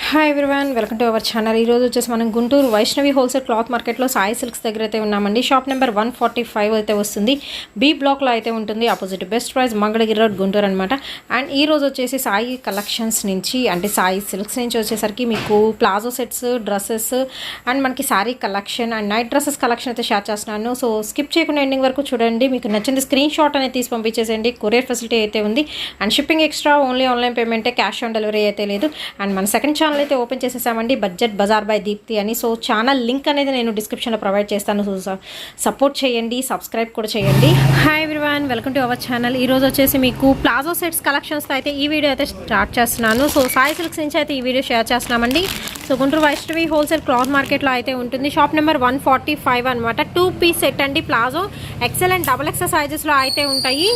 Hi everyone, welcome to our channel. ఈరోజు వచ్చేసి మనం గుంటూరు వైష్ణవి హోల్సేల్ క్లాత్ మార్కెట్లో సాయి సిల్క్స్ దగ్గర అయితే ఉన్నామండి. షాప్ నెంబర్ 145 అయితే వస్తుంది. బి బ్లాక్లో అయితే ఉంటుంది. Opposite best price Mangalagiri road Guntur అనమాట. అండ్ ఈ రోజు వచ్చేసి సాయి కలెక్షన్స్ నుంచి అంటే సాయి సిల్క్స్ నుంచి వచ్చేసరికి మీకు ప్లాజో సెట్స్, డ్రెస్సెస్ అండ్ మనకి sari collection and night dresses collection అయితే షేర్ చేస్తున్నాను. సో స్కిప్ చేయకుండా ఎండింగ్ వరకు చూడండి. మీకు నచ్చింది స్క్రీన్ షాట్ అనేది తీసి పంపించేసేయండి. కొరియర్ ఫెసిలిటీ అయితే ఉంది. And shipping extra, only online పేమెంటే, క్యాష్ ఆన్ డెలివరీ అయితే లేదు. అండ్ మన సెకండ్ ఛానల్ అయితే ఓపెన్ చేసేసామండి, బడ్జెట్ బజార్ బై దీప్తి అని. సో ఛానల్ లింక్ అనేది నేను డిస్క్రిప్షన్లో ప్రొవైడ్ చేస్తాను. సో సపోర్ట్ చేయండి, సబ్స్క్రైబ్ కూడా చేయండి. Hi everyone, welcome to our channel. ఈరోజు వచ్చేసి మీకు ప్లాజో సెట్స్ కలెక్షన్స్తో అయితే ఈ వీడియో అయితే స్టార్ట్ చేస్తున్నాను. సో సాయి సిల్క్స్ నుంచి అయితే ఈ వీడియో షేర్ చేస్తున్నామండి. So Guntur Vaishnavi wholesale cloth మార్కెట్లో అయితే ఉంటుంది. షాప్ నెంబర్ 145 అనమాట. 2 పీస్ సెట్ అండి. Palazzo XL and double XL సైజెస్లో అయితే ఉంటాయి.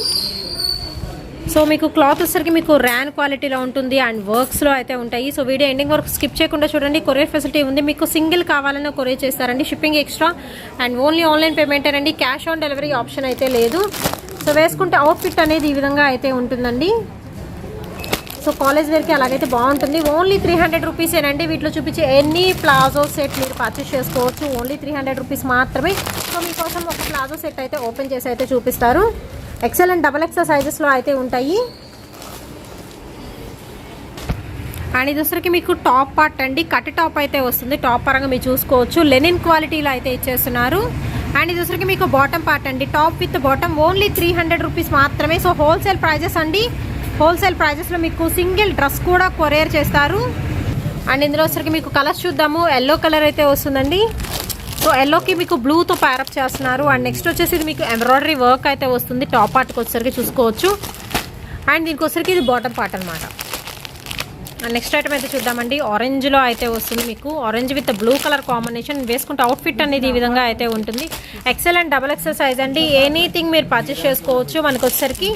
సో మీకు క్లాత్ వచ్చేసరికి మీకు ర్యాన్ క్వాలిటీలో ఉంటుంది అండ్ వర్క్స్లో అయితే ఉంటాయి. సో వీడియో ఎండింగ్ వరకు స్కిప్ చేయకుండా చూడండి. కొరియర్ ఫెసిలిటీ ఉంది. మీకు సింగిల్ కావాలన్నా కొరియర్ చేస్తారండి. Shipping extra and only online పేమెంటేనండి. క్యాష్ ఆన్ డెలివరీ ఆప్షన్ అయితే లేదు. సో వేసుకుంటే అవుట్ఫిట్ అనేది ఈ విధంగా అయితే ఉంటుందండి. సో కాలేజ్ వేర్కి అలాగైతే బాగుంటుంది. ఓన్లీ 300 రూపీసేనండి. వీటిలో చూపించే ఎన్ని ప్లాజో సెట్ మీరు పర్చేస్ చేసుకోవచ్చు. ఓన్లీ 300 రూపీస్ మాత్రమే. సో మీకోసం ఒక ప్లాజో సెట్ అయితే ఓపెన్ చేసి అయితే చూపిస్తారు. ఎక్సెల్ అండ్ డబల్ ఎక్సెల్ సైజెస్లో అయితే ఉంటాయి. అండ్ ఇది వచ్చరికి మీకు టాప్ పార్ట్ అండి. కట్ టాప్ అయితే వస్తుంది. టాప్ పరంగా మీరు చూసుకోవచ్చు. లెనిన్ క్వాలిటీలో అయితే ఇచ్చేస్తున్నారు. అండ్ ఇది వచ్చరికి మీకు బాటమ్ పార్ట్ అండి. Top with bottom only 300 rupees మాత్రమే. సో హోల్సేల్ ప్రైజెస్ అండి. హోల్సేల్ ప్రైజెస్లో మీకు సింగిల్ డ్రెస్ కూడా కొరియర్ చేస్తారు. అండ్ ఇందులో వచ్చరికి మీకు కలర్స్ చూద్దాము. ఎల్లో కలర్ అయితే వస్తుందండి. సో ఎల్లోకి మీకు బ్లూతో ప్యారప్ చేస్తున్నారు. అండ్ నెక్స్ట్ వచ్చేసి ఇది మీకు ఎంబ్రాయిడరీ వర్క్ అయితే వస్తుంది. టాప్ పార్ట్కి వచ్చేసరికి చూసుకోవచ్చు. అండ్ దీనికి వచ్చేసరికి ఇది బాటమ్ పార్ట్ అనమాట. అండ్ నెక్స్ట్ ఐటమ్ అయితే చూద్దామండి. ఆరెంజ్లో అయితే వస్తుంది. మీకు orange with blue colour combination. వేసుకుంటే అవుట్ఫిట్ అనేది ఈ విధంగా అయితే ఉంటుంది. XL and double XL size అండి. ఎనీథింగ్ మీరు పర్చేస్ చేసుకోవచ్చు. మనకు వచ్చేసరికి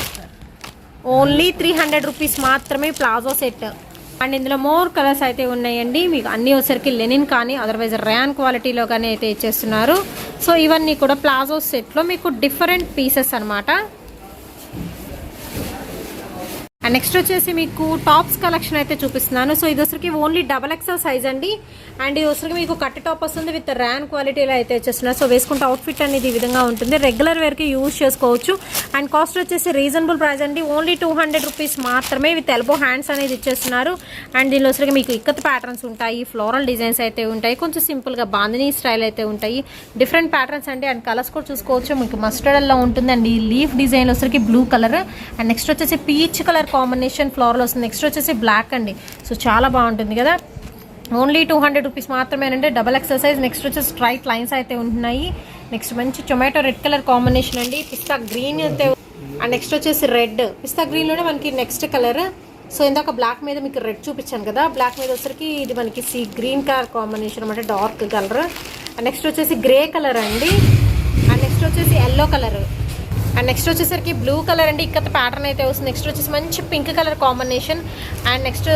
ఓన్లీ 300 రూపీస్ మాత్రమే ప్లాజో సెట్. అండ్ ఇందులో మోర్ కలర్స్ అయితే ఉన్నాయండి. మీకు అన్నీ వచ్చరికి లెనిన్ కానీ అదర్వైజ్ ర్యాన్ క్వాలిటీలో కానీ అయితే ఇచ్చేస్తున్నారు. సో ఇవన్నీ కూడా ప్లాజో సెట్లో మీకు డిఫరెంట్ పీసెస్ అనమాట. అండ్ నెక్స్ట్ వచ్చేసి మీకు టాప్స్ కలెక్షన్ అయితే చూపిస్తున్నాను. సో ఇది వచ్చరికి ఓన్లీ డబల్ ఎక్సెల్ సైజ్ అండి. అండ్ ఇది వచ్చరికి మీకు కట్ టాప్ వస్తుంది విత్ ర్యాన్ క్వాలిటీలో అయితే ఇచ్చేస్తున్నారు. సో వేసుకుంటే అవుట్ఫిట్ అనేది ఈ విధంగా ఉంటుంది. రెగ్యులర్ వేర్కి యూజ్ చేసుకోవచ్చు. అండ్ కాస్ట్ వచ్చేసి రీజనబుల్ ప్రైస్ అండి. ఓన్లీ 200 రూపీస్ మాత్రమే విత్ ఎల్బో హ్యాండ్స్ అనేది ఇచ్చేస్తున్నారు. అండ్ దీనిలో వచ్చరికి మీకు ఇక్కత్ ప్యాటర్న్స్ ఉంటాయి. ఫ్లోరల్ డిజైన్స్ అయితే ఉంటాయి. కొంచెం సింపుల్గా బాందినీ స్టైల్ అయితే ఉంటాయి. డిఫరెంట్ ప్యాటర్న్స్ అండి. అండ్ కలర్స్ కూడా చూసుకోవచ్చు. మీకు మస్టర్డ్లో ఉంటుంది అండి. లీఫ్ డిజైన్ వచ్చరికి బ్లూ కలర్. అండ్ నెక్స్ట్ వచ్చేసి పీచ్ కలర్ కాంబినేషన్ ఫ్లోరల్ వస్తుంది. నెక్స్ట్ వచ్చేసి బ్లాక్ అండి. సో చాలా బాగుంటుంది కదా. ఓన్లీ 200 రూపీస్ మాత్రమేనండి. Double XL size. నెక్స్ట్ వచ్చేసి స్ట్రైట్ లైన్స్ అయితే ఉంటున్నాయి. నెక్స్ట్ మంచి టొమాటో రెడ్ కలర్ కాంబినేషన్ అండి. పిస్తా గ్రీన్ అయితే. అండ్ నెక్స్ట్ వచ్చేసి రెడ్. పిస్తా గ్రీన్లోనే మనకి నెక్స్ట్ కలర్. సో ఇందాక బ్లాక్ మీద మీకు రెడ్ చూపించాను కదా. బ్లాక్ మీద వచ్చరికి ఇది మనకి గ్రీన్ కలర్ కాంబినేషన్ అనమాట. Dark colour. అండ్ నెక్స్ట్ వచ్చేసి గ్రే కలర్ అండి. అండ్ నెక్స్ట్ వచ్చేసి ఎల్లో కలర్. అండ్ నెక్స్ట్ వచ్చేసరికి బ్లూ కలర్ అండి. ఇక్కడ ప్యాటర్న్ అయితే వస్తుంది. నెక్స్ట్ వచ్చేసి మంచి pink colour combination. And next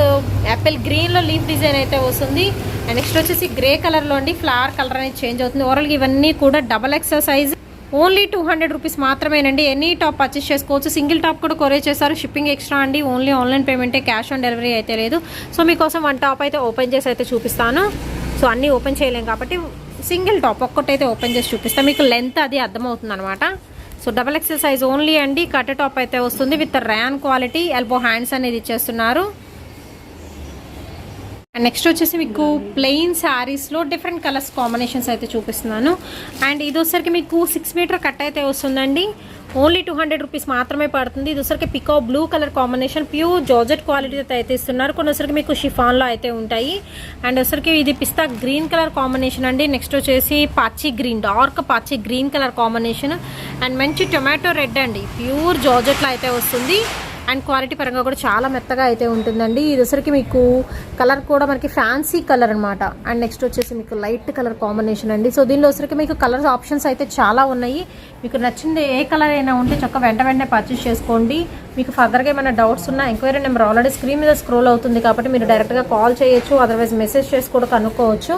Apple గ్రీన్లో లీఫ్ డిజైన్ అయితే వస్తుంది. అండ్ నెక్స్ట్ వచ్చేసి గ్రే కలర్లో అండి. ఫ్లవర్ కలర్ అనేది చేంజ్ అవుతుంది. ఓవరాల్గా ఇవన్నీ కూడా double XL size. Only 200 rupees మాత్రమేనండి. ఎనీ టాప్ పర్చేస్ చేసుకోవచ్చు. సింగిల్ టాప్ కూడా కొరియర్ చేస్తారు. షిప్పింగ్ ఎక్స్ట్రా అండి. ఓన్లీ ఆన్లైన్ పేమెంటే, క్యాష్ ఆన్ డెలివరీ అయితే లేదు. సో మీకోసం వన్ టాప్ అయితే ఓపెన్ చేసి అయితే చూపిస్తాను. సో అన్నీ ఓపెన్ చేయలేం కాబట్టి సింగిల్ టాప్ ఒక్కటైతే ఓపెన్ చేసి చూపిస్తాను. మీకు లెంత్ అది అర్థమవుతుంది అనమాట. So double XL size only అండి. కట్ టాప్ అయితే వస్తుంది with rayon quality. Elbow hands అనేది ఇచ్చేస్తున్నారు. అండ్ నెక్స్ట్ వచ్చేసి మీకు ప్లెయిన్ శారీస్లో డిఫరెంట్ కలర్స్ కాంబినేషన్స్ అయితే చూపిస్తున్నాను. అండ్ ఇది వచ్చరికి మీకు 6 మీటర్ కట్ అయితే వస్తుందండి. ఓన్లీ 200 రూపీస్ మాత్రమే పడుతుంది. ఇది వచ్చరికి pico blue colour combination. Pure georgette quality అయితే ఇస్తున్నారు. కొన్ని వచ్చరికి మీకు షిఫాన్లో అయితే ఉంటాయి. అండ్ వచ్చరికి ఇది పిస్తా గ్రీన్ కలర్ కాంబినేషన్ అండి. నెక్స్ట్ వచ్చేసి పాచి గ్రీన్, డార్క్ పాచి గ్రీన్ కలర్ కాంబినేషన్. అండ్ మంచి టొమాటో రెడ్ అండి. ప్యూర్ జార్జెట్లో అయితే వస్తుంది. అండ్ క్వాలిటీ పరంగా కూడా చాలా మెత్తగా అయితే ఉంటుందండి. ఇది వచ్చరికి మీకు కలర్ కూడా మనకి ఫ్యాన్సీ కలర్ అనమాట. అండ్ నెక్స్ట్ వచ్చేసి మీకు లైట్ కలర్ కాంబినేషన్ అండి. సో దీనిలో వచ్చరికి మీకు కలర్స్ ఆప్షన్స్ అయితే చాలా ఉన్నాయి. మీకు నచ్చింది ఏ కలర్ అయినా ఉంటే చక్కగా వెంటనే పర్చేస్ చేసుకోండి. మీకు ఫర్దర్గా ఏమైనా డౌట్స్ ఉన్నా ఎంక్వైరీ నెంబర్ ఆల్రెడీ స్క్రీన్ మీద స్క్రోల్ అవుతుంది కాబట్టి మీరు డైరెక్ట్గా కాల్ చేయొచ్చు. అదర్వైజ్ మెసేజ్ చేసి కూడా కనుక్కోవచ్చు.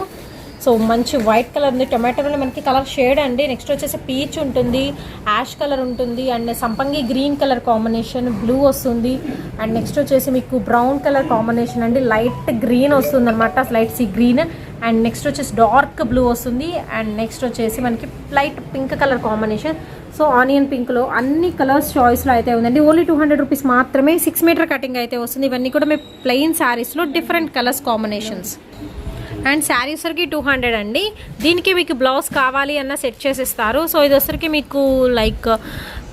సో మంచి వైట్ కలర్ ఉంది, టొమాటోలో మనకి కలర్ షేడ్ అండి. నెక్స్ట్ వచ్చేసి పీచ్ ఉంటుంది, యాష్ కలర్ ఉంటుంది, అండ్ సంపంగి గ్రీన్ కలర్ కాంబినేషన్, బ్లూ వస్తుంది. అండ్ నెక్స్ట్ వచ్చేసి మీకు బ్రౌన్ కలర్ కాంబినేషన్ అండి, లైట్ గ్రీన్ వస్తుంది అనమాట, light sea green. And next వచ్చేసి డార్క్ బ్లూ వస్తుంది. అండ్ నెక్స్ట్ వచ్చేసి మనకి light pink colour combination. So onion పింక్లో అన్ని కలర్స్ చాయిస్లో అయితే ఉందండి. ఓన్లీ 200 రూపీస్ మాత్రమే. 6 మీటర్ కటింగ్ అయితే వస్తుంది. ఇవన్నీ కూడా మీ ప్లెయిన్ శారీస్లో డిఫరెంట్ కలర్స్ కాంబినేషన్స్. అండ్ శారీసరికి 200 అండి. దీనికి మీకు బ్లౌజ్ కావాలి అన్న సెట్ చేసిస్తారు. సో ఇది వచ్చరికి మీకు లైక్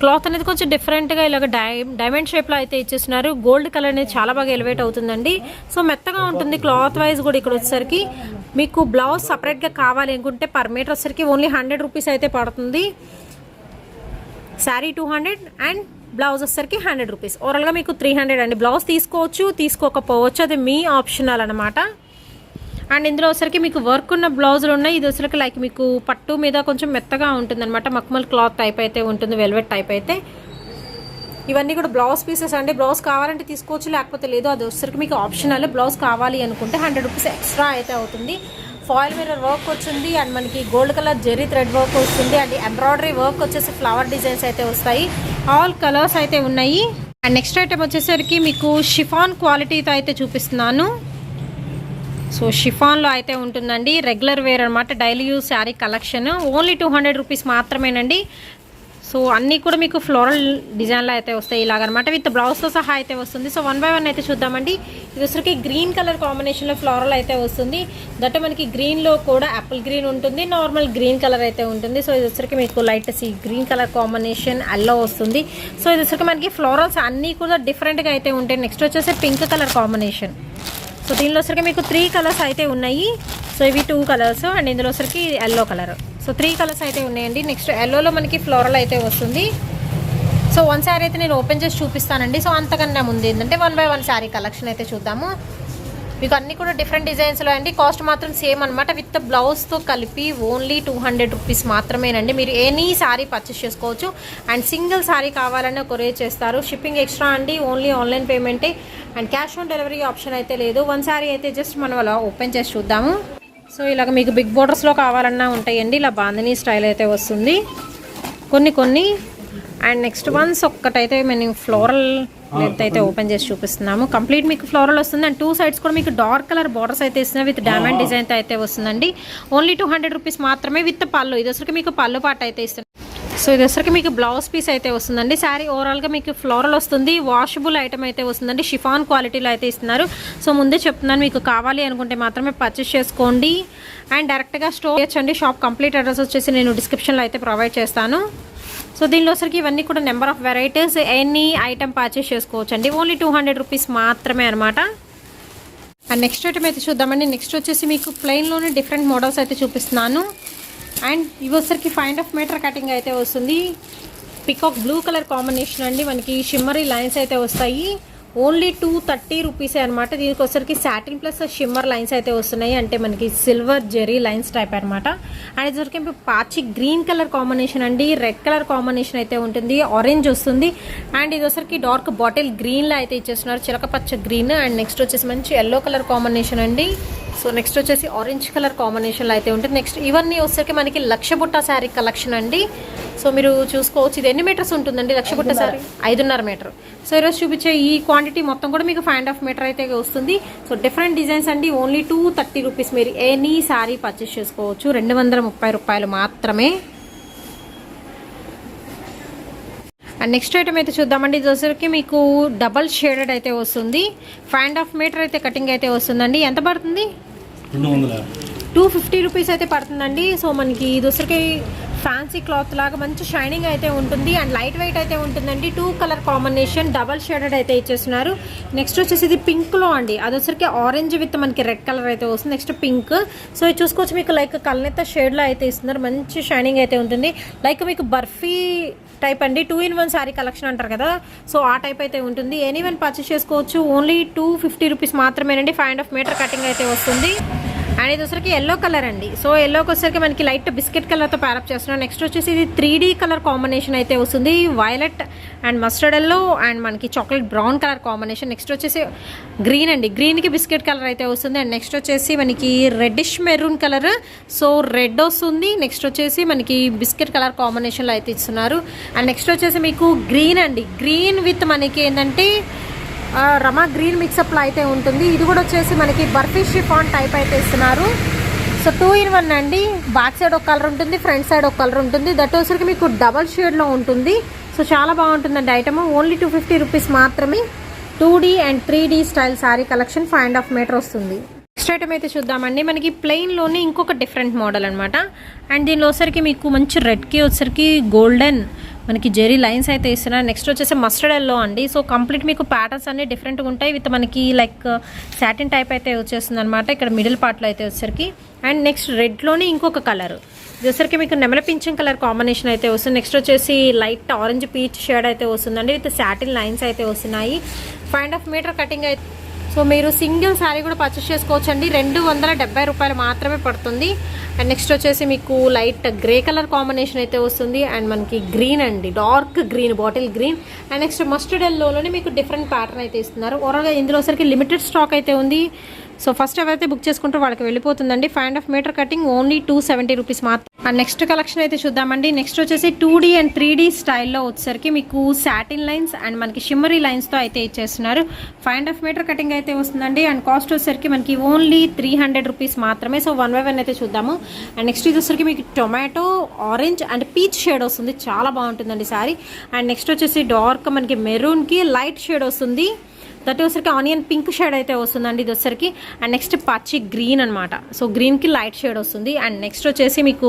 క్లాత్ అనేది కొంచెం డిఫరెంట్గా ఇలాగ డైమండ్ షేప్లో అయితే ఇచ్చేస్తున్నారు. గోల్డ్ కలర్ అనేది చాలా బాగా ఎలివేట్ అవుతుందండి. సో మెత్తగా ఉంటుంది క్లాత్ వైజ్ కూడా. ఇక్కడ వచ్చేసరికి మీకు బ్లౌజ్ సపరేట్గా కావాలి అనుకుంటే పర్ మీటర్ వచ్చరికి ఓన్లీ 100 రూపీస్ అయితే పడుతుంది. శారీ 200 అండ్ బ్లౌజ్ వచ్చేసరికి 100 రూపీస్. ఓవరాల్గా మీకు 300 అండి. బ్లౌజ్ తీసుకోవచ్చు, తీసుకోకపోవచ్చు, అది మీ ఆప్షనల్ అనమాట. అండ్ ఇందులో వచ్చరికి మీకు వర్క్ ఉన్న బ్లౌజులు ఉన్నాయి. ఇది వచ్చరికి లైక్ మీకు పట్టు మీద కొంచెం మెత్తగా ఉంటుంది అనమాట, మక్మల్ క్లాత్ టైప్ అయితే ఉంటుంది, వెల్వెట్ టైప్ అయితే. ఇవన్నీ కూడా బ్లౌజ్ పీసెస్ అండి. బ్లౌజ్ కావాలంటే తీసుకోవచ్చు, లేకపోతే లేదు, అది వచ్చరికి మీకు ఆప్షనల్. బ్లౌజ్ కావాలి అనుకుంటే 100 రూపీస్ ఎక్స్ట్రా అయితే అవుతుంది. ఫాయిల్ మిర్రర్ వర్క్ వచ్చింది, అండ్ మనకి gold colour zari thread work వస్తుంది, అండ్ ఎంబ్రాయిడరీ వర్క్ వచ్చేసి ఫ్లవర్ డిజైన్స్ అయితే వస్తాయి. ఆల్ కలర్స్ అయితే ఉన్నాయి. అండ్ నెక్స్ట్ ఐటమ్ వచ్చేసరికి మీకు షిఫాన్ క్వాలిటీతో అయితే చూపిస్తున్నాను. సో షిఫాన్లో అయితే ఉంటుందండి, రెగ్యులర్ వేర్ అనమాట, daily use sari collection. Only 200 rupees మాత్రమేనండి. సో అన్నీ కూడా మీకు ఫ్లోరల్ డిజైన్లో అయితే వస్తాయి ఇలాగనమాట, విత్ బ్లౌజ్తో సహా అయితే వస్తుంది. సో 1 బై 1 అయితే చూద్దామండి. ఇది వచ్చరికి గ్రీన్ కలర్ కాంబినేషన్లో ఫ్లోరల్ అయితే వస్తుంది. దట్ మనకి గ్రీన్లో కూడా యాపిల్ గ్రీన్ ఉంటుంది, నార్మల్ గ్రీన్ కలర్ అయితే ఉంటుంది. సో ఇది వచ్చరికి మీకు light sea green colour combination yellow వస్తుంది. సో ఇది వచ్చరికి మనకి ఫ్లోరల్స్ అన్నీ కూడా డిఫరెంట్గా అయితే ఉంటాయి. నెక్స్ట్ వచ్చేసి పింక్ కలర్ కాంబినేషన్. సో దీనిలో వచ్చరికి మీకు 3 కలర్స్ అయితే ఉన్నాయి. సో ఇవి 2 కలర్స్, అండ్ ఇందులో వచ్చరికి ఎల్లో కలర్. సో 3 కలర్స్ అయితే ఉన్నాయండి. నెక్స్ట్ ఎల్లోలో మనకి ఫ్లోరల్ అయితే వస్తుంది. సో 1 శారీ అయితే నేను ఓపెన్ చేసి చూపిస్తానండి. సో అంతకన్నా ముందు ఏంటంటే 1 బై 1 శారీ కలెక్షన్ అయితే చూద్దాము. మీకు అన్నీ కూడా డిఫరెంట్ డిజైన్స్లో అండి. కాస్ట్ మాత్రం సేమ్ అనమాట, విత్ బ్లౌజ్తో కలిపి ఓన్లీ 200 రూపీస్ మాత్రమేనండి. మీరు ఎనీ శారీ పర్చేస్ చేసుకోవచ్చు. అండ్ సింగిల్ శారీ కావాలన్నా కొరియర్ చేస్తారు. షిప్పింగ్ ఎక్స్ట్రా అండి, ఓన్లీ ఆన్లైన్ పేమెంటే. And cash on delivery option అయితే లేదు. 1 శారీ అయితే జస్ట్ మనం అలా ఓపెన్ చేసి చూద్దాము. సో ఇలాగ మీకు బిగ్ బోర్డర్స్లో కావాలన్నా ఉంటాయండి. ఇలా బాందినీ స్టైల్ అయితే వస్తుంది కొన్ని. అండ్ నెక్స్ట్ వన్స్ ఒక్కటైతే మేము ఫ్లోరల్ లెంత్ అయితే ఓపెన్ చేసి చూపిస్తున్నాము. కంప్లీట్ మీకు ఫ్లోరల్ వస్తుంది. అండ్ 2 సైడ్స్ కూడా మీకు డార్క్ కలర్ బార్డర్స్ అయితే ఇస్తున్నాయి, విత్ డైమండ్ డిజైన్ అయితే వస్తుందండి. ఓన్లీ 200 రూపీస్ మాత్రమే, విత్ పళ్ళు. ఇది వచ్చరికి మీకు పళ్ళు పాట అయితే ఇస్తుంది. సో ఇది వచ్చరికి మీకు బ్లౌజ్ పీస్ అయితే వస్తుందండి. శారీ ఓవరాల్గా మీకు ఫ్లోరల్ వస్తుంది, వాషబుల్ ఐటమ్ అయితే వస్తుందండి, షిఫాన్ క్వాలిటీలో అయితే ఇస్తున్నారు. సో ముందే చెప్తున్నాను, మీకు కావాలి అనుకుంటే మాత్రమే పర్చేస్ చేసుకోండి. అండ్ డైరెక్ట్గా స్టోర్ చేయొచ్చండి. షాప్ కంప్లీట్ అడ్రస్ వచ్చేసి నేను డిస్క్రిప్షన్లో అయితే ప్రొవైడ్ చేస్తాను. సో దీనిలో వచ్చరికి ఇవన్నీ కూడా number of varieties, any item purchase చేసుకోవచ్చు అండి. ఓన్లీ 200 రూపీస్ మాత్రమే అనమాట. అండ్ నెక్స్ట్ ఐటమ్ అయితే చూద్దామండి. నెక్స్ట్ వచ్చేసి మీకు ప్లెయిన్లోనే డిఫరెంట్ మోడల్స్ అయితే చూపిస్తున్నాను. అండ్ ఇవి వచ్చరికి 5.5 మీటర్ కటింగ్ అయితే వస్తుంది. పికాక్ బ్లూ కలర్ కాంబినేషన్ అండి. మనకి షిమ్మరీ లైన్స్ అయితే వస్తాయి. ఓన్లీ 230 రూపీసే అనమాట. దీనికి వచ్చరికి సాటిన్ ప్లస్ షిమ్మర్ లైన్స్ అయితే వస్తున్నాయి, అంటే మనకి సిల్వర్ జెరీ లైన్స్ టైప్ అనమాట. అండ్ ఇది వచ్చరికి పాచి గ్రీన్ కలర్ కాంబినేషన్ అండి, రెడ్ కలర్ కాంబినేషన్ అయితే ఉంటుంది, ఆరెంజ్ వస్తుంది. అండ్ ఇది వచ్చరికి డార్క్ బాటిల్ గ్రీన్లో అయితే ఇచ్చేస్తున్నారు, చిలక పచ్చ గ్రీన్. అండ్ నెక్స్ట్ వచ్చేసి మంచి ఎల్లో కలర్ కాంబినేషన్ అండి. సో నెక్స్ట్ వచ్చేసి ఆరెంజ్ కలర్ కాంబినేషన్లో అయితే ఉంటుంది. నెక్స్ట్ ఇవన్నీ వచ్చరికి మనకి లక్ష బుట్ట శారీ కలెక్షన్ అండి. సో మీరు చూసుకోవచ్చు, ఇది ఎన్ని మీటర్స్ ఉంటుందండి లక్ష బుట్ట శారీ? 5.5 మీటర్. సో ఈరోజు చూపించే ఈ క్వాంటిటీ మొత్తం కూడా మీకు 5.5 మీటర్ అయితే వస్తుంది. సో డిఫరెంట్ డిజైన్స్ అండి. ఓన్లీ 230 రూపీస్ మీరు ఎనీ శారీ పర్చేస్ చేసుకోవచ్చు. 230 రూపాయలు మాత్రమే. అండ్ నెక్స్ట్ ఐటమ్ అయితే చూద్దామండి. ఇది వచ్చరికి మీకు డబల్ షేడెడ్ అయితే వస్తుంది. 5.5 మీటర్ అయితే కటింగ్ అయితే వస్తుందండి. ఎంత పడుతుంది? 250 రూపీస్ అయితే పడుతుందండి. సో మనకి ఇది వచ్చరికి ఫ్యాన్సీ క్లాత్ లాగా మంచి షైనింగ్ అయితే ఉంటుంది, అండ్ లైట్ వెయిట్ అయితే ఉంటుందండి. 2 కలర్ కాంబినేషన్ డబల్ షేడెడ్ అయితే ఇచ్చేస్తున్నారు. నెక్స్ట్ వచ్చేసి ఇది పింక్లో అండి, అది వచ్చరికి ఆరెంజ్ విత్ మనకి రెడ్ కలర్ అయితే వస్తుంది. Next pink. సో ఇది చూసుకోవచ్చు, మీకు లైక్ కల్నేత షేడ్లో అయితే ఇస్తున్నారు, మంచి షైనింగ్ అయితే ఉంటుంది. లైక్ మీకు బర్ఫీ టైప్ అండి, 2-in-1 శారీ కలెక్షన్ అంటారు కదా, సో ఆ టైప్ అయితే ఉంటుంది. ఎనీవన్ పర్చేస్ చేసుకోవచ్చు. ఓన్లీ 250 రూపీస్ మాత్రమేనండి. 5.5 మీటర్ కటింగ్ అయితే వస్తుంది. అండ్ ఇది వచ్చరికి ఎల్లో కలర్ అండి. సో ఎల్లోకి వచ్చేసరికి మనకి లైట్ బిస్కెట్ కలర్తో ప్యారప్ చేస్తున్నాం. నెక్స్ట్ వచ్చేసి ఇది 3D కలర్ కాంబినేషన్ అయితే వస్తుంది. Violet and mustard yellow and మనకి chocolate brown colour combination. Next వచ్చేసి గ్రీన్ అండి, గ్రీన్కి బిస్కెట్ కలర్ అయితే వస్తుంది. అండ్ నెక్స్ట్ వచ్చేసి మనకి reddish maroon colour, so red వస్తుంది. నెక్స్ట్ వచ్చేసి మనకి బిస్కెట్ కలర్ కాంబినేషన్లో అయితే ఇస్తున్నారు. అండ్ నెక్స్ట్ వచ్చేసి మీకు గ్రీన్ అండి, గ్రీన్ విత్ మనకి ఏంటంటే రమా గ్రీన్ మిక్సప్లో అయితే ఉంటుంది. ఇది కూడా వచ్చేసి మనకి బర్ఫీ షిఫాన్ టైప్ అయితే ఇస్తున్నారు. సో 2 in 1 అండి. బ్యాక్ సైడ్ ఒక కలర్ ఉంటుంది, ఫ్రంట్ సైడ్ ఒక కలర్ ఉంటుంది. దట్ వచ్చరికి మీకు డబల్ షేడ్లో ఉంటుంది. సో చాలా బాగుంటుందండి ఐటమ్. ఓన్లీ 250 రూపీస్ మాత్రమే. 2D and 3D style sari collection 5.5 metre వస్తుంది. నెక్స్ట్ ఐటమ్ అయితే చూద్దామండి. మనకి ప్లెయిన్లోనే ఇంకొక డిఫరెంట్ మోడల్ అనమాట. అండ్ దీనిలో వచ్చరికి మీకు మంచి రెడ్కి వచ్చరికి గోల్డెన్ మనకి జెరీ లైన్స్ అయితే ఇస్తున్నారు. నెక్స్ట్ వచ్చేసి మస్టర్డ్ ఎల్లో అండి. సో కంప్లీట్ మీకు ప్యాటర్న్స్ అన్ని డిఫరెంట్గా ఉంటాయి. విత్ మనకి లైక్ సాటిన్ టైప్ అయితే వచ్చేస్తుంది అనమాట ఇక్కడ మిడిల్ పార్ట్లో అయితే వచ్చరికి. అండ్ నెక్స్ట్ రెడ్లోనే ఇంకొక కలర్, ఇది వచ్చరికి మీకు నెమల పింఛం కలర్ కాంబినేషన్ అయితే వస్తుంది. నెక్స్ట్ వచ్చేసి లైట్ ఆరెంజ్ పీచ్ షేడ్ అయితే వస్తుందండి. విత్ సాటిన్ లైన్స్ అయితే వస్తున్నాయి. 5.5 మీటర్ కటింగ్ అయితే. సో మీరు సింగిల్ శారీ కూడా పర్చేస్ చేసుకోవచ్చండి. 270 రూపాయలు మాత్రమే పడుతుంది. అండ్ నెక్స్ట్ వచ్చేసి మీకు లైట్ గ్రే కలర్ కాంబినేషన్ అయితే వస్తుంది. అండ్ మనకి గ్రీన్ అండి, dark green, bottle green. And next mustard ఎల్లోనే మీకు డిఫరెంట్ ప్యాటర్న్ అయితే ఇస్తున్నారు. ఓవరాల్గా ఇందులో సరికి లిమిటెడ్ స్టాక్ అయితే ఉంది. సో ఫస్ట్ ఎవరైతే బుక్ చేసుకుంటారో వాళ్ళకి వెళ్ళిపోతుందండి. 5.5 మీటర్ కటింగ్ ఓన్లీ 270 రూపీస్ మాత్రం. అండ్ నెక్స్ట్ కలెక్షన్ అయితే చూద్దామండి. నెక్స్ట్ వచ్చేసి 2D అండ్ 3D స్టైల్లో వచ్చేసరికి మీకు సాటిన్ లైన్స్ అండ్ మనకి షిమ్మరీ లైన్స్తో అయితే ఇచ్చేస్తున్నారు. 5.5 మీటర్ కటింగ్ అయితే వస్తుందండి. అండ్ కాస్ట్ వచ్చేసరికి మనకి ఓన్లీ 300 రూపీస్ మాత్రమే. సో 1 by 1 అయితే చూద్దాము. అండ్ నెక్స్ట్ ఇది వచ్చేసరికి మీకు tomato, orange and peach shade వస్తుంది. చాలా బాగుంటుందండి సారీ. అండ్ నెక్స్ట్ వచ్చేసి డార్క్ మనకి మెరూన్కి లైట్ షేడ్ వస్తుంది. దట్ వచ్చరికి ఆనియన్ పింక్ షేడ్ అయితే వస్తుందండి ఇది వచ్చరికి. అండ్ నెక్స్ట్ పచ్చి గ్రీన్ అనమాట. సో గ్రీన్కి లైట్ షేడ్ వస్తుంది. అండ్ నెక్స్ట్ వచ్చేసి మీకు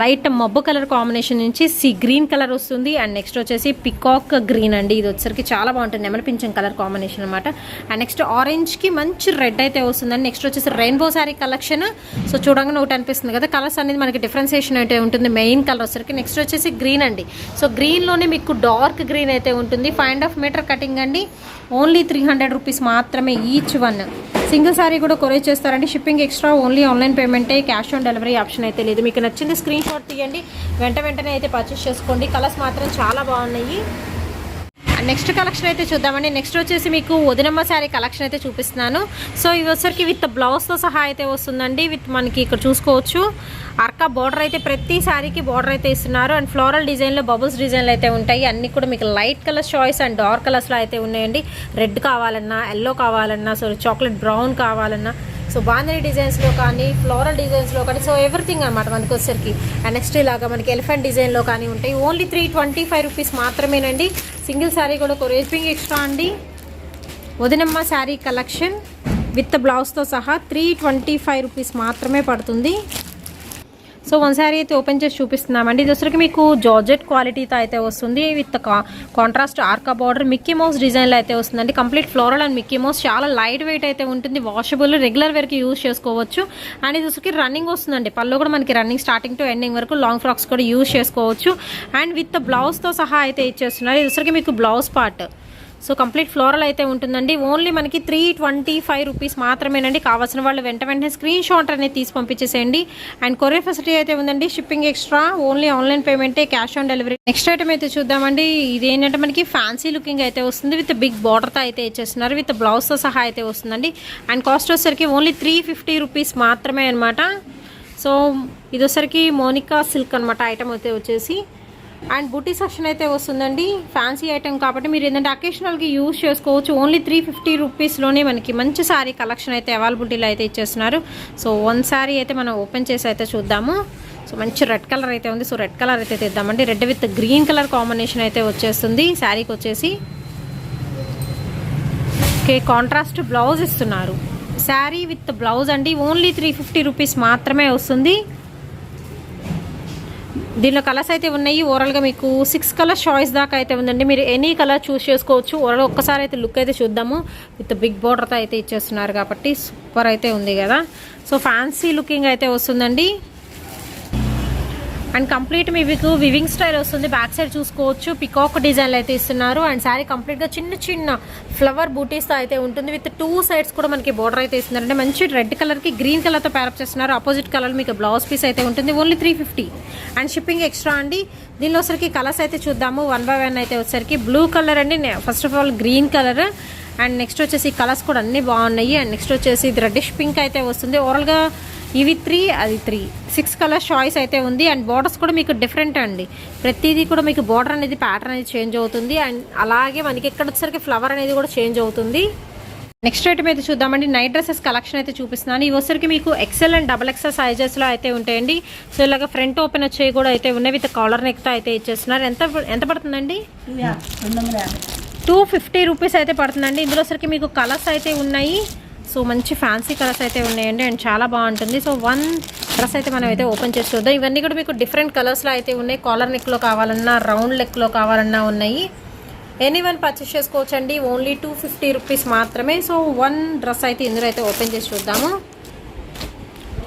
లైట్ మబ్బు కలర్ కాంబినేషన్ నుంచి సీ గ్రీన్ కలర్ వస్తుంది. అండ్ నెక్స్ట్ వచ్చేసి పికాక్ గ్రీన్ అండి, ఇది వచ్చరికి చాలా బాగుంటుంది, నెమలి పింఛం కలర్ కాంబినేషన్ అనమాట. అండ్ నెక్స్ట్ ఆరెంజ్కి మంచి రెడ్ అయితే వస్తుందండి. నెక్స్ట్ వచ్చేసి రెయిన్బో శారీ కలెక్షన్. సో చూడంగానే ఒకటి అనిపిస్తుంది కదా, కలర్స్ అనేది మనకి డిఫరెన్సియేషన్ అయితే ఉంటుంది. మెయిన్ కలర్ వచ్చరికి. నెక్స్ట్ వచ్చేసి గ్రీన్ అండి. సో గ్రీన్లోనే మీకు డార్క్ గ్రీన్ అయితే ఉంటుంది. 5.5 మీటర్ కటింగ్ అండి. ఓన్లీ 300 రూపీస్ మాత్రమే ఈచ్ వన్. సింగిల్ సారీ కూడా కొరియర్ చేస్తారండి. షిప్పింగ్ ఎక్స్ట్రా, ఓన్లీ ఆన్లైన్ పేమెంటే, క్యాష్ ఆన్ డెలివరీ ఆప్షన్ అయితే లేదు. మీకు నచ్చింది స్క్రీన్ షాట్ తీయండి, వెంటనే అయితే పర్చేస్ చేసుకోండి. కలర్స్ మాత్రం చాలా బాగున్నాయి. నెక్స్ట్ కలెక్షన్ అయితే చూద్దామండి. నెక్స్ట్ వచ్చేసి మీకు వదినమ్మ శారీ కలెక్షన్ అయితే చూపిస్తున్నాను. సో ఇవి వచ్చరికి విత్ బ్లౌజ్తో సహా అయితే వస్తుందండి. విత్ మనకి ఇక్కడ చూసుకోవచ్చు అర్కా బార్డర్ అయితే, ప్రతి శారీకి బార్డర్ అయితే ఇస్తున్నారు. అండ్ ఫ్లోరల్ డిజైన్లో బబుల్స్ డిజైన్లు అయితే ఉంటాయి. అన్నీ కూడా మీకు light colour choice and dark కలర్స్లో అయితే ఉన్నాయండి. రెడ్ కావాలన్నా, ఎల్లో కావాలన్నా, సో చాక్లెట్ బ్రౌన్ కావాలన్నా, సో బాంధనీ డిజైన్స్లో కానీ, ఫ్లోరల్ డిజైన్స్లో కానీ, సో ఎవ్రీథింగ్ అనమాట మనకి వచ్చేసరికి. అండ్ నెక్స్ట్ ఇలాగా మనకి ఎలిఫెంట్ డిజైన్లో కానీ ఉంటాయి. ఓన్లీ 325 రూపీస్ మాత్రమేనండి. సింగిల్ శారీ కూడా కొరియర్ ఎక్స్ట్రా అండి. వదినమ్మ శారీ కలెక్షన్ విత్ బ్లౌజ్తో సహా 325 రూపీస్ మాత్రమే పడుతుంది. సో వన్ శారీ అయితే ఓపెన్ చేసి చూపిస్తున్నామండి. ఇది వచ్చరికి మీకు జార్జెట్ క్వాలిటీతో అయితే వస్తుంది. విత్ కాంట్రాస్ట్ ఆర్కా బార్డర్, మిక్కీ మౌస్ డిజైన్లో అయితే వస్తుందండి. Complete floral and Mickey Mouse, చాలా లైట్ వెయిట్ అయితే ఉంటుంది. వాషబుల్, రెగ్యులర్ వేర్కి యూజ్ చేసుకోవచ్చు. అండ్ ఇది వచ్చరికి రన్నింగ్ వస్తుందండి. పళ్ళు కూడా మనకి రన్నింగ్ స్టార్టింగ్ టు ఎండింగ్ వరకు. లాంగ్ ఫ్రాక్స్ కూడా యూజ్ చేసుకోవచ్చు. అండ్ విత్ బ్లౌజ్తో సహా అయితే ఇచ్చేస్తున్నారు. ఇది వచ్చరికి మీకు blouse part. So complete floral అయితే ఉంటుందండి. ఓన్లీ మనకి 325 రూపీస్ మాత్రమేనండి. కావాల్సిన వాళ్ళు వెంటనే స్క్రీన్ షాట్ అనేది తీసి పంపించేసేయండి. అండ్ కొరియర్ ఫెసిలిటీ అయితే ఉందండి. షిప్పింగ్ ఎక్స్ట్రా, ఓన్లీ ఆన్లైన్ పేమెంటే, cash on delivery. Next item అయితే చూద్దామండి. ఇది ఏంటంటే మనకి ఫ్యాన్సీ లుకింగ్ అయితే వస్తుంది. విత్ బిగ్ బార్డర్తో అయితే ఇచ్చేస్తున్నారు. విత్ బ్లౌజ్తో సహా అయితే వస్తుందండి. అండ్ కాస్ట్ వచ్చేసరికి ఓన్లీ 350 రూపీస్ మాత్రమే అనమాట. సో ఇది వచ్చేసరికి మోనికా సిల్క్ అనమాట ఐటమ్ అయితే వచ్చేసి. అండ్ బుటీ సెక్షన్ అయితే వస్తుందండి. ఫ్యాన్సీ ఐటమ్ కాబట్టి మీరు ఏంటంటే అకేషనల్కి యూజ్ చేసుకోవచ్చు. ఓన్లీ 350 రూపీస్లోనే మనకి మంచి శారీ కలెక్షన్ అయితే అవైలబిలిటీలో అయితే ఇచ్చేస్తున్నారు. సో వన్ శారీ అయితే మనం ఓపెన్ చేసి అయితే చూద్దాము. సో మంచి రెడ్ కలర్ అయితే ఉంది. సో రెడ్ కలర్ అయితే తెద్దామండి. Red with green colour combination అయితే వచ్చేస్తుంది శారీకి వచ్చేసి. ఓకే, కాంట్రాస్ట్ బ్లౌజ్ ఇస్తున్నారు. శారీ విత్ బ్లౌజ్ అండి. ఓన్లీ 350 రూపీస్ మాత్రమే వస్తుంది. దీనిలో కలర్స్ అయితే ఉన్నాయి. ఓవరాల్గా మీకు 6 కలర్ చాయిస్ దాకా అయితే ఉందండి. మీరు ఎనీ కలర్ చూస్ చేసుకోవచ్చు. ఓవరాల్గా ఒక్కసారి అయితే లుక్ అయితే చూద్దాము. విత్ బిగ్ బోర్డర్తో అయితే ఇచ్చేస్తున్నారు కాబట్టి సూపర్ అయితే ఉంది కదా. సో ఫ్యాన్సీ లుకింగ్ అయితే వస్తుందండి. అండ్ కంప్లీట్ మీకు వివింగ్ స్టైల్ వస్తుంది. బ్యాక్ సైడ్ చూసుకోవచ్చు పికాక్ డిజైన్లు అయితే ఇస్తున్నారు. అండ్ శారీ కంప్లీట్గా చిన్న చిన్న ఫ్లవర్ బూటీస్తో అయితే ఉంటుంది. విత్ 2 సైడ్స్ కూడా మనకి బోర్డర్ అయితే ఇస్తున్నారు. అంటే మంచి రెడ్ కలర్కి గ్రీన్ కలర్తో ప్యారప్ చేస్తున్నారు. ఆపోజిట్ కలర్ మీకు బ్లౌజ్ పీస్ అయితే ఉంటుంది. ఓన్లీ 350 అండ్ షిప్పింగ్ ఎక్స్ట్రా అండి. దీనిలో వచ్చరికి కలర్స్ అయితే చూద్దాము 1 by 1 అయితే వచ్చరికి బ్లూ కలర్ అండి, first of all green colour, and next వచ్చేసి కలర్స్ కూడా అన్నీ బాగున్నాయి. అండ్ నెక్స్ట్ వచ్చేసి ఇది రెడ్డిష్ పింక్ అయితే వస్తుంది. ఓవరాల్గా ఇవి 3 అది 3 6 కలర్ చాయిస్ అయితే ఉంది. అండ్ బార్డర్స్ కూడా మీకు డిఫరెంట్ అండి. ప్రతిదీ కూడా మీకు బార్డర్ అనేది ప్యాటర్న్ అనేది చేంజ్ అవుతుంది. అండ్ అలాగే మనకి ఇక్కడ వచ్చేసరికి ఫ్లవర్ అనేది కూడా చేంజ్ అవుతుంది. నెక్స్ట్ ఐటమ్ అయితే చూద్దామండి. నైట్ డ్రెస్సెస్ కలెక్షన్ అయితే చూపిస్తున్నాను. ఇవి వచ్చరికి మీకు ఎక్సెల్ అండ్ XXL సైజెస్లో అయితే ఉంటాయండి. సో ఇలాగ ఫ్రంట్ ఓపెన్ వచ్చేవి కూడా అయితే ఉన్నాయి. విత్ కాలర్ నెక్తో అయితే ఇచ్చేస్తున్నారు. ఎంత పడుతుందండి? 250 రూపీస్ అయితే పడుతుందండి. ఇందులో వచ్చరికి మీకు కలర్స్ అయితే ఉన్నాయి. సో మంచి ఫ్యాన్సీ కలర్స్ అయితే ఉన్నాయండి. అండ్ చాలా బాగుంటుంది. సో 1 డ్రెస్ అయితే మనం అయితే ఓపెన్ చేసి చూద్దాం. ఇవన్నీ కూడా మీకు డిఫరెంట్ కలర్స్లో అయితే ఉన్నాయి. కాలర్ నెక్లో కావాలన్నా, రౌండ్ నెక్లో కావాలన్నా ఉన్నాయి. ఎనీవన్ పర్చేస్ చేసుకోవచ్చండి. ఓన్లీ 250 రూపీస్ మాత్రమే. సో 1 డ్రెస్ అయితే ఇందులో అయితే ఓపెన్ చేసి చూద్దాము.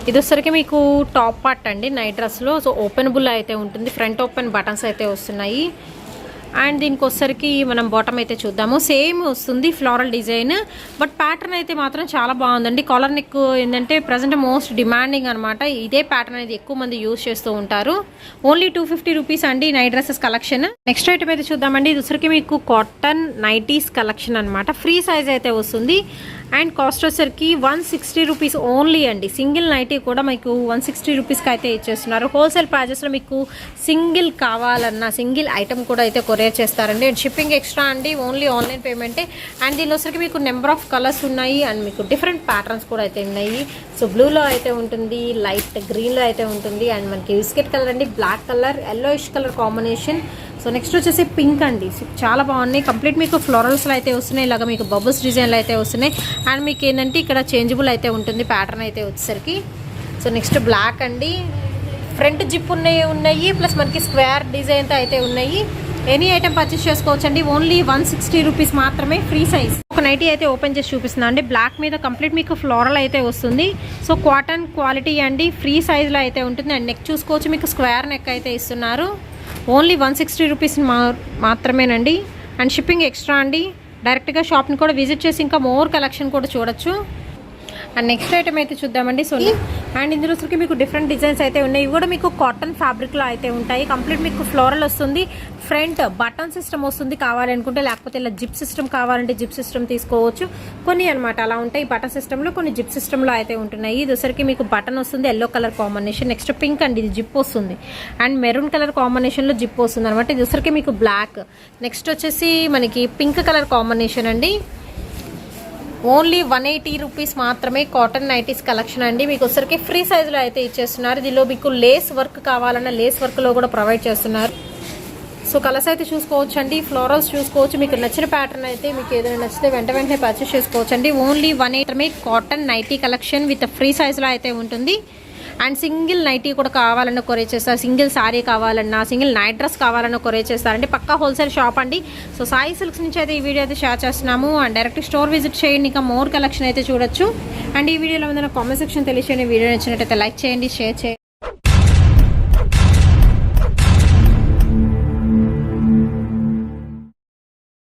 ఇది వచ్చరికి మీకు టాప్ పార్ట్ అండి నైట్ డ్రెస్లో. సో ఓపెనబుల్ అయితే ఉంటుంది. ఫ్రంట్ ఓపెన్ బటన్స్ అయితే వస్తున్నాయి. అండ్ దీనికి వచ్చరికి మనం బాటమ్ అయితే చూద్దాము. సేమ్ వస్తుంది ఫ్లోరల్ డిజైన్, బట్ ప్యాటర్న్ అయితే మాత్రం చాలా బాగుందండి. కాలర్ నెక్ ఏంటంటే ప్రజెంట్ మోస్ట్ డిమాండింగ్ అనమాట. ఇదే ప్యాటర్న్ అనేది ఎక్కువ మంది యూజ్ చేస్తూ ఉంటారు. ఓన్లీ 250 రూపీస్ అండి night dresses collection. Next item అయితే చూద్దామండి. ఇది వచ్చరికి మీకు కాటన్ నైటీస్ కలెక్షన్ అనమాట. ఫ్రీ సైజ్ అయితే వస్తుంది. అండ్ కాస్ట్ వచ్చరికి 160 రూపీస్ ఓన్లీ అండి. సింగిల్ నైటీ కూడా మీకు 160 రూపీస్కి అయితే ఇచ్చేస్తున్నారు. హోల్సేల్ ప్రైజెస్లో మీకు సింగిల్ కావాలన్నా సింగిల్ ఐటమ్ కూడా అయితే కొరియర్ చేస్తారండి. అండ్ షిప్పింగ్ ఎక్స్ట్రా అండి. ఓన్లీ ఆన్లైన్ పేమెంటే. అండ్ దీనిలో వచ్చరికి మీకు నెంబర్ ఆఫ్ కలర్స్ ఉన్నాయి. అండ్ మీకు డిఫరెంట్ ప్యాటర్న్స్ కూడా అయితే ఉన్నాయి. సో బ్లూలో అయితే ఉంటుంది, లైట్ గ్రీన్లో అయితే ఉంటుంది, అండ్ మనకి బిస్కెట్ కలర్ అండి, black colour, yellowish colour combination. So next వచ్చేసి పింక్ అండి. చాలా బాగున్నాయి. కంప్లీట్ మీకు ఫ్లోరల్స్లో అయితే వస్తున్నాయి. ఇలాగ మీకు బబుల్స్ డిజైన్లు అయితే వస్తున్నాయి. అండ్ మీకు ఏంటంటే ఇక్కడ చేంజబుల్ అయితే ఉంటుంది ప్యాటర్న్ అయితే వచ్చేసరికి. సో నెక్స్ట్ బ్లాక్ అండి. ఫ్రంట్ జిప్ ఉన్నాయి ప్లస్ మనకి స్క్వేర్ డిజైన్తో అయితే ఉన్నాయి. ఎనీ ఐటమ్ పర్చేస్ చేసుకోవచ్చండి. ఓన్లీ 160 రూపీస్ మాత్రమే. Free size. ఒక నైటీ అయితే ఓపెన్ చేసి చూపిస్తున్నాను అండి. బ్లాక్ మీద కంప్లీట్ మీకు ఫ్లోరల్ అయితే వస్తుంది. సో కాటన్ క్వాలిటీ అండి. ఫ్రీ సైజ్లో అయితే ఉంటుంది. అండ్ నెక్ చూసుకోవచ్చు, మీకు స్క్వేర్ నెక్ అయితే ఇస్తున్నారు. ఓన్లీ 160 రూపీస్ మాత్రమేనండి. అండ్ షిప్పింగ్ ఎక్స్ట్రా అండి. డైరెక్ట్గా షాప్ని కూడా విజిట్ చేసి ఇంకా మోర్ కలెక్షన్ కూడా చూడొచ్చు. అండ్ నెక్స్ట్ ఐటమ్ అయితే చూద్దామండి. సో అండ్ ఇందులో మీకు డిఫరెంట్ డిజైన్స్ అయితే ఉన్నాయి. ఇవి కూడా మీకు కాటన్ ఫ్యాబ్రిక్లో అయితే ఉంటాయి. కంప్లీట్ మీకు ఫ్లోరల్ వస్తుంది. ఫ్రంట్ బటన్ సిస్టమ్ వస్తుంది కావాలనుకుంటే, లేకపోతే ఇలా జిప్ సిస్టమ్ కావాలంటే జిప్ సిస్టమ్ తీసుకోవచ్చు. కొన్ని అనమాట అలా ఉంటాయి బటన్ సిస్టంలో, కొన్ని జిప్ సిస్టంలో అయితే ఉంటున్నాయి. ఇది వచ్చరికి మీకు బటన్ వస్తుంది, yellow colour combination. Next pink అండి, ఇది జిప్ వస్తుంది. అండ్ మెరూన్ కలర్ కాంబినేషన్లో జిప్ వస్తుంది అనమాట. ఇది వచ్చరికి మీకు బ్లాక్. నెక్స్ట్ వచ్చేసి మనకి పింక్ కలర్ కాంబినేషన్ అండి. ఓన్లీ 180 రూపీస్ మాత్రమే. కాటన్ నైటీస్ కలెక్షన్ అండి. మీకు వచ్చరికి ఫ్రీ సైజులో అయితే ఇచ్చేస్తున్నారు. దీనిలో మీకు లేస్ వర్క్ కావాలన్నా లేస్ వర్క్లో కూడా ప్రొవైడ్ చేస్తున్నారు. సో కలర్స్ అయితే చూసుకోవచ్చు అండి. ఫ్లోరల్స్ చూసుకోవచ్చు. మీకు నచ్చిన ప్యాటర్న్ అయితే మీకు ఏదైనా నచ్చితే వెంటనే పర్చేస్ చేసుకోవచ్చు అండి. Only 180 cotton nightie collection with free సైజులో అయితే ఉంటుంది. అండ్ సింగిల్ నైటీ కూడా కావాలన్నా కొరియర్ చేస్తారు. సింగిల్ శారీ కావాలన్నా, సింగిల్ నైట్ డ్రెస్ కావాలన్నా కొరియర్ చేస్తారండి. పక్కా హోల్సేల్ షాప్ అండి. సో సాయి సిల్క్స్ నుంచి అయితే ఈ వీడియో అయితే షేర్ చేస్తున్నాము. అండ్ డైరెక్ట్ స్టోర్ విజిట్ చేయండి, ఇంకా మోర్ కలెక్షన్ అయితే చూడొచ్చు. అండ్ ఈ వీడియోలో ఏదైనా కామెంట్ సెక్షన్ తెలియచేయండి. వీడియో నచ్చినట్టయితే లైక్ చేయండి, షేర్ చేయండి.